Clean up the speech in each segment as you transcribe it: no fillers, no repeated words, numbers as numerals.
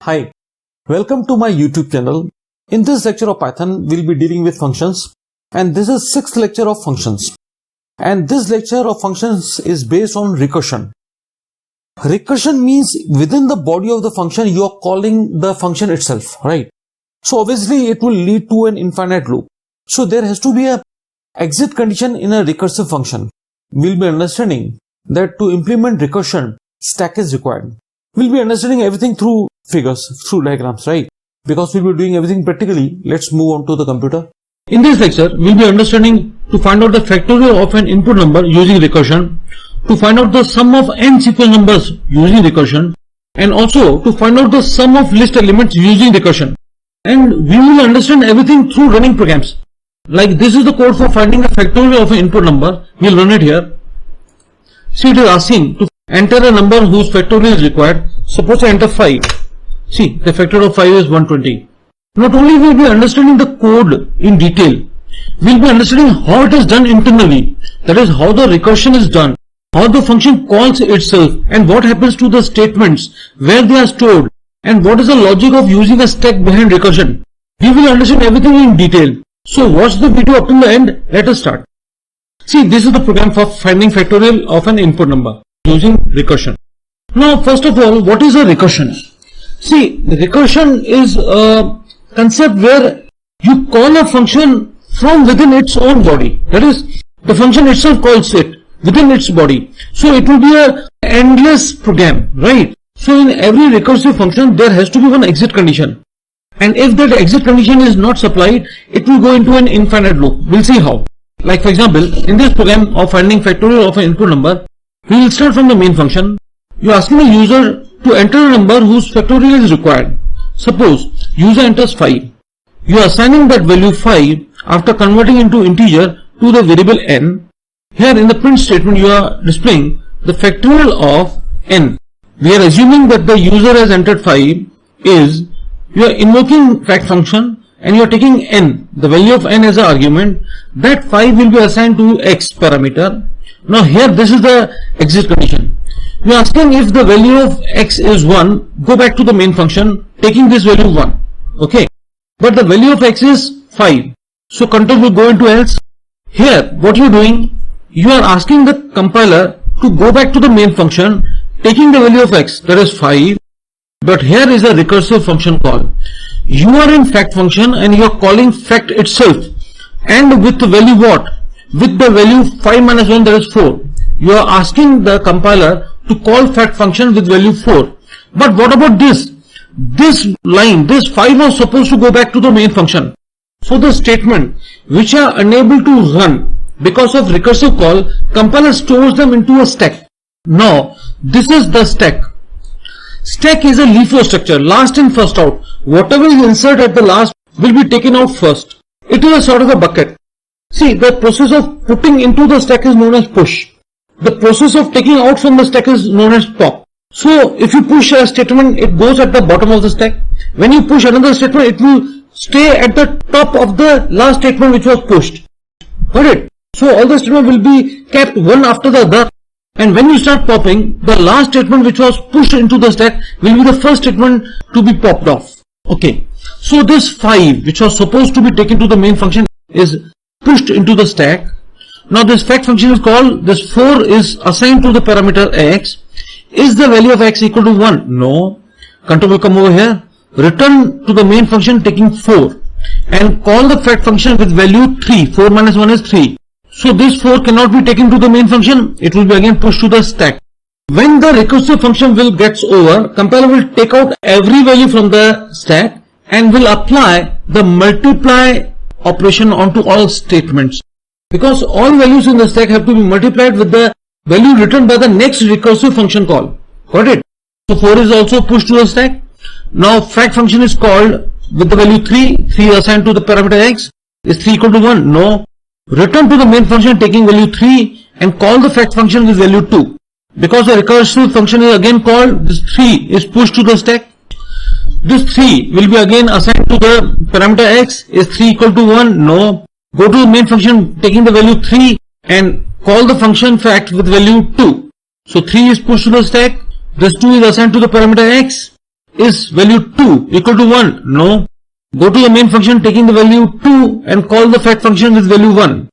Hi, welcome to my YouTube channel. In this lecture of Python, we'll be dealing with functions, and this is 6th lecture of functions. And this lecture of functions is based on recursion. Recursion means within the body of the function, you are calling the function itself, right? So obviously it will lead to an infinite loop. So there has to be an exit condition in a recursive function. We'll be understanding that to implement recursion, stack is required. We'll be understanding everything through figures, through diagrams, right? Because we'll be doing everything practically. Let's move on to the computer. In this lecture, we'll be understanding to find out the factorial of an input number using recursion, to find out the sum of n sequence numbers using recursion, and also to find out the sum of list elements using recursion. And we will understand everything through running programs. Like this is the code for finding the factorial of an input number. We'll run it here. See, it is asking to enter a number whose factorial is required. Suppose I enter 5. See, the factorial of 5 is 120. Not only will we be understanding the code in detail, we'll be understanding how it is done internally. That is, how the recursion is done, how the function calls itself, and what happens to the statements, where they are stored, and what is the logic of using a stack behind recursion. We will understand everything in detail. So watch the video up to the end. Let us start. See, this is the program for finding factorial of an input number using recursion. Now, first of all, what is a recursion? See, the recursion is a concept where you call a function from within its own body. That is, the function itself calls it within its body. So it will be an endless program, right? So in every recursive function, there has to be one exit condition. And if that exit condition is not supplied, it will go into an infinite loop. We'll see how. Like for example, in this program of finding factorial of an input number, we will start from the main function. You are asking the user to enter a number whose factorial is required. Suppose user enters 5. You are assigning that value 5 after converting into integer to the variable n. Here in the print statement you are displaying the factorial of n. We are assuming that the user has entered 5 is, you are invoking fact function and you are taking n, the value of n as an argument. That 5 will be assigned to x parameter. Now here this is the exit condition. You are asking if the value of x is 1, go back to the main function taking this value 1. Okay. But the value of x is 5. So control will go into else. Here what you are doing, you are asking the compiler to go back to the main function taking the value of x, that is 5. But here is a recursive function call. You are in fact function and you are calling fact itself. And with the value what? With the value 5 minus 1, that is 4. You are asking the compiler to call fact function with value 4. But what about this? This line, this 5 was supposed to go back to the main function. So the statement which are unable to run because of recursive call, compiler stores them into a stack. Now, this is the stack. Stack is a LIFO structure, last in first out. Whatever is inserted at the last will be taken out first. It is a sort of a bucket. See, the process of putting into the stack is known as push. The process of taking out from the stack is known as pop. So, if you push a statement, it goes at the bottom of the stack. When you push another statement, it will stay at the top of the last statement which was pushed. Got it? So, all the statements will be kept one after the other. And when you start popping, the last statement which was pushed into the stack will be the first statement to be popped off. Okay. So this 5 which was supposed to be taken to the main function is pushed into the stack. Now this fact function is called, this 4 is assigned to the parameter x. Is the value of x equal to 1? No. Control will come over here. Return to the main function taking 4. And call the fact function with value 3. 4 minus 1 is 3. So this 4 cannot be taken to the main function, it will be again pushed to the stack. When the recursive function will gets over, compiler will take out every value from the stack and will apply the multiply operation onto all statements. Because all values in the stack have to be multiplied with the value returned by the next recursive function call. Got it? So 4 is also pushed to the stack. Now fact function is called with the value 3, 3 assigned to the parameter x. Is 3 equal to 1? No. Return to the main function taking value 3 and call the fact function with value 2. Because the recursive function is again called, this 3 is pushed to the stack. This 3 will be again assigned to the parameter x. Is 3 equal to 1? No. Go to the main function taking the value 3 and call the function fact with value 2. So 3 is pushed to the stack. This 2 is assigned to the parameter x. is value 2 equal to 1? No. Go to the main function taking the value 2 and call the fact function with value 1.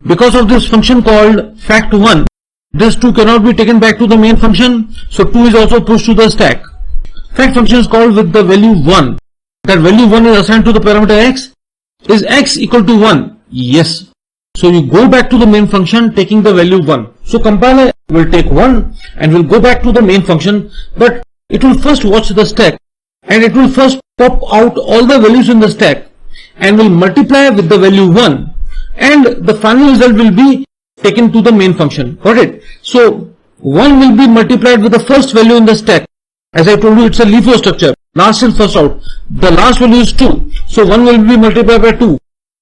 Because of this function called fact1, this 2 cannot be taken back to the main function, so 2 is also pushed to the stack. Fact function is called with the value 1. That value 1 is assigned to the parameter x. Is x equal to 1? Yes. So you go back to the main function taking the value 1. So compiler will take 1 and will go back to the main function, but it will first watch the stack and it will first pop out all the values in the stack and will multiply with the value 1, and the final result will be taken to the main function. Got it? So 1 will be multiplied with the first value in the stack. As I told you, it's a LIFO structure. Last in, first out. The last value is 2. So 1 will be multiplied by 2.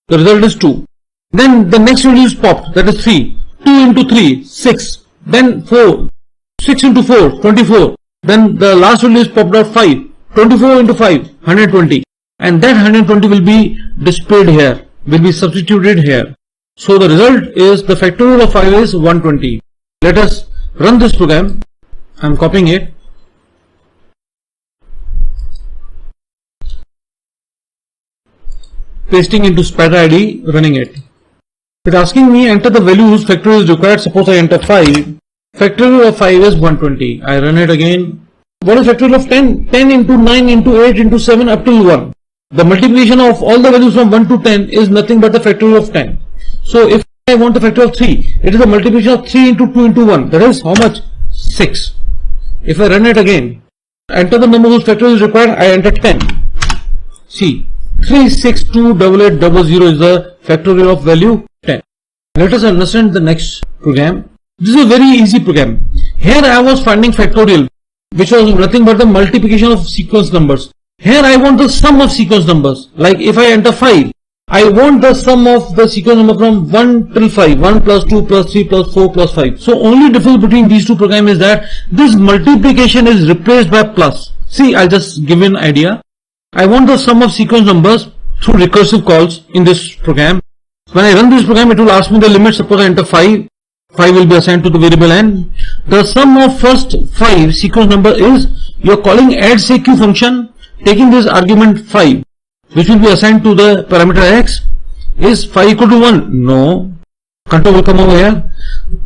The result is 2. Then the next value is popped. That is 3. 2 into 3, 6. Then 4. 6 into 4, 24. Then the last value is popped out 5. 24 into 5, 120. And that 120 will be displayed here. Will be substituted here. So the result is the factorial of 5 is 120. Let us run this program. I am copying it. Pasting into spider ID, running it. It's asking me enter the value whose factorial is required. Suppose I enter 5. Factorial of 5 is 120. I run it again. What is factorial of 10? 10 into 9 into 8 into 7 up till 1. The multiplication of all the values from 1 to 10 is nothing but the factorial of 10. So if I want the factorial of 3, it is the multiplication of 3 into 2 into 1. That is how much? 6. If I run it again, enter the number whose factorial is required, I enter 10. See, 3628800 is the factorial of value 10. Let us understand the next program. This is a very easy program. Here I was finding factorial, which was nothing but the multiplication of sequence numbers. Here I want the sum of sequence numbers. Like if I enter 5, I want the sum of the sequence number from 1 till 5. 1 plus 2 plus 3 plus 4 plus 5. So only difference between these two programs is that this multiplication is replaced by plus. See, I'll just give you an idea. I want the sum of sequence numbers through recursive calls in this program. When I run this program, it will ask me the limit. Suppose I enter 5. 5 will be assigned to the variable n. The sum of first 5 sequence number is, you are calling addSeq function, taking this argument 5, which will be assigned to the parameter x. Is 5 equal to 1? No. Control will come over here.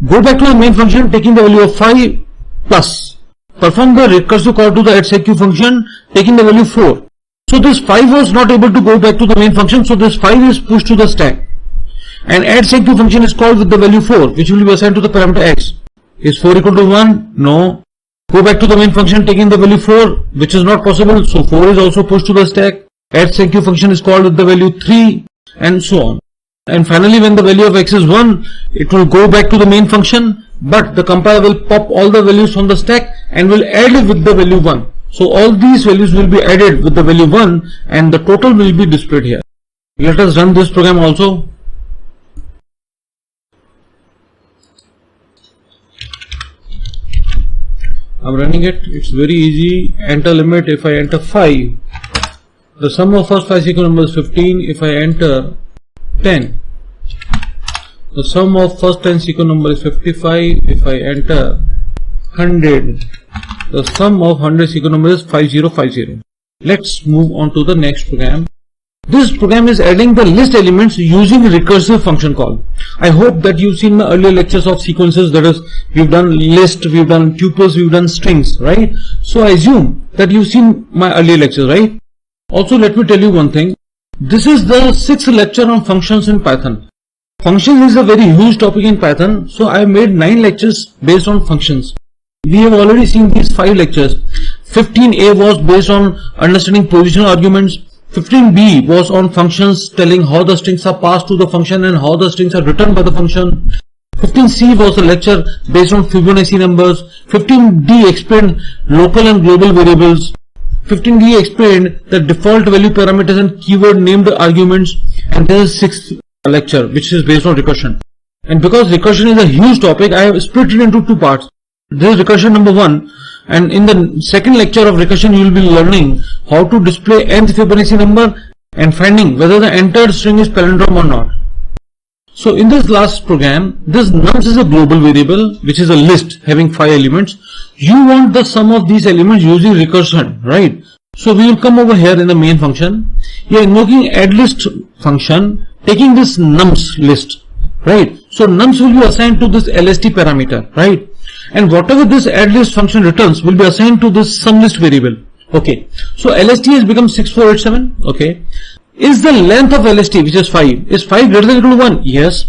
Go back to the main function, taking the value of 5 plus. Perform the recursive call to the addSeq function, taking the value 4. So this 5 was not able to go back to the main function, so this 5 is pushed to the stack. And addSeq function is called with the value 4, which will be assigned to the parameter x. Is 4 equal to 1? No. Go back to the main function taking the value 4, which is not possible, so 4 is also pushed to the stack. addSeq function is called with the value 3, and so on. And finally, when the value of x is 1, it will go back to the main function, but the compiler will pop all the values from the stack and will add it with the value 1. So all these values will be added with the value 1 and the total will be displayed here. Let us run this program also. I'm running it. It's very easy. Enter limit. If I enter 5, the sum of first 5 sequence numbers is 15. If I enter 10, the sum of first 10 sequence number is 55. If I enter 100, the sum of 100 sequence number is 5050. Let's move on to the next program. This program is adding the list elements using recursive function call. I hope that you've seen my earlier lectures of sequences. That is, we've done list, we've done tuples, we've done strings, right? So I assume that you've seen my earlier lectures, right? Also, let me tell you one thing. This is the 6th lecture on functions in Python. Functions is a very huge topic in Python, so I made 9 lectures based on functions. We have already seen these 5 lectures. 15a was based on understanding positional arguments. 15b was on functions, telling how the strings are passed to the function and how the strings are returned by the function. 15c was a lecture based on Fibonacci numbers. 15d explained local and global variables. 15d explained the default value parameters and keyword named arguments. And there is 6th lecture which is based on recursion. And because recursion is a huge topic, I have split it into 2 parts. This is recursion number 1. And in the second lecture of recursion, you will be learning how to display nth Fibonacci number and finding whether the entered string is palindrome or not. So in this last program, this nums is a global variable, which is a list having 5 elements. You want the sum of these elements using recursion, right? So we will come over here in the main function. We are invoking add list function, taking this nums list, right? So nums will be assigned to this LST parameter, right? And whatever this add list function returns will be assigned to this sum list variable. Okay. So LST has become 6487. Okay. Is the length of LST, which is 5, is 5 greater than or equal to 1? Yes.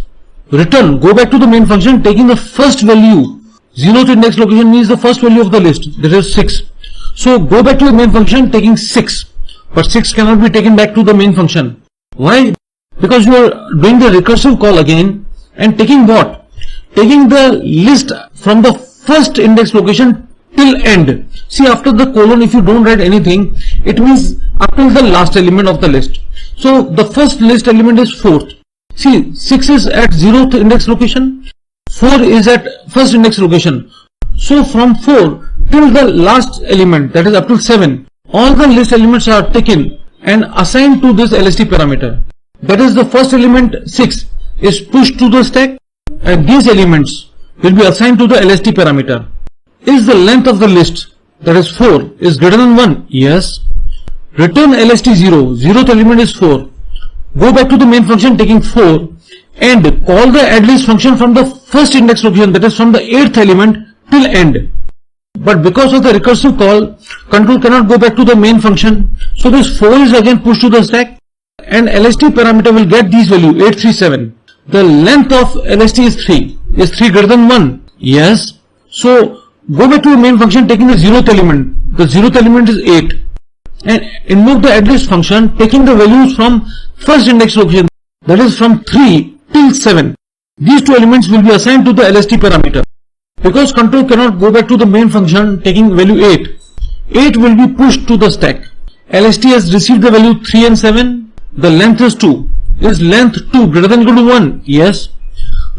Return, go back to the main function, taking the first value. 0th index location means the first value of the list, that is 6. So go back to the main function, taking 6. But 6 cannot be taken back to the main function. Why? Because you are doing the recursive call again and taking what? Taking the list from the first index location till end. See, after the colon, if you don't write anything, it means up till the last element of the list. So the first list element is 4th. See, 6 is at 0th index location, 4 is at first index location. So from 4 till the last element, that is up to 7, all the list elements are taken and assigned to this LST parameter. That is, the first element 6 is pushed to the stack, and these elements will be assigned to the LST parameter. Is the length of the list, that is 4, is greater than 1? Yes. Return LST 0, 0th element is 4. Go back to the main function taking 4 and call the add list function from the first index location, that is from the 8th element till end. But because of the recursive call, control cannot go back to the main function. So this 4 is again pushed to the stack and LST parameter will get these value 837. The length of LST is 3. Is 3 greater than 1? Yes. So go back to the main function taking the 0th element. The 0th element is 8. And invoke the add list function taking the values from first index location, that is from 3 till 7. These two elements will be assigned to the LST parameter. Because control cannot go back to the main function taking value 8, 8 will be pushed to the stack. LST has received the value 3 and 7. The length is 2. Is length 2 greater than or equal to 1? Yes.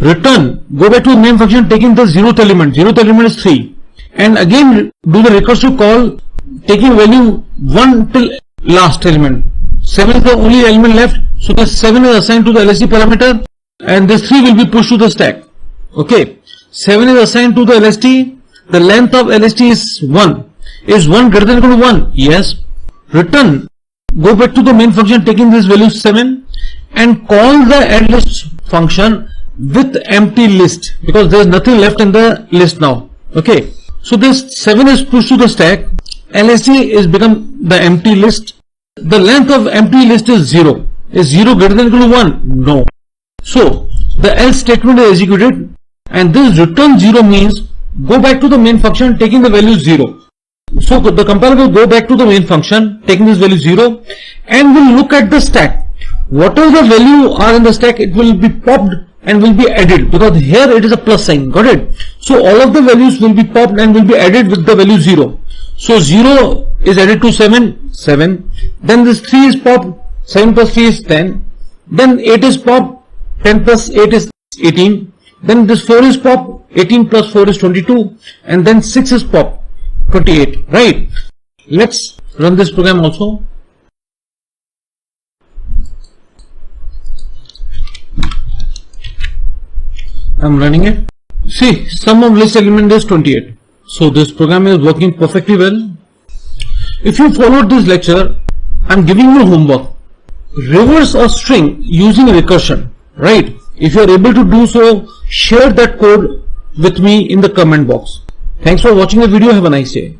Return, go back to the main function taking the 0th element. 0th element is 3. And again do the recursive call taking value 1 till last element. 7 is the only element left. So the 7 is assigned to the LST parameter and this 3 will be pushed to the stack. Okay. 7 is assigned to the LST. The length of LST is 1. Is 1 greater than or equal to 1? Yes. Return, go back to the main function taking this value 7 and call the add list function with empty list, because there is nothing left in the list now. Okay. So this 7 is pushed to the stack. LST is become the empty list. The length of empty list is 0. Is 0 greater than or equal to 1? No. So the else statement is executed and this return 0 means go back to the main function taking the value 0. So the compiler will go back to the main function taking this value 0 and will look at the stack. Whatever the value are in the stack, it will be popped and will be added, because here it is a plus sign. Got it? So all of the values will be popped and will be added with the value 0. So 0 is added to 7, 7. Then this 3 is popped, 7 plus 3 is 10. Then 8 is popped, 10 plus 8 is 18. Then this 4 is popped, 18 plus 4 is 22. And then 6 is popped, 28. Right? Let's run this program also. I'm running it. See, sum of list element is 28. So this program is working perfectly well. If you followed this lecture, I'm giving you homework. Reverse a string using recursion. Right? If you are able to do so, share that code with me in the comment box. Thanks for watching the video. Have a nice day.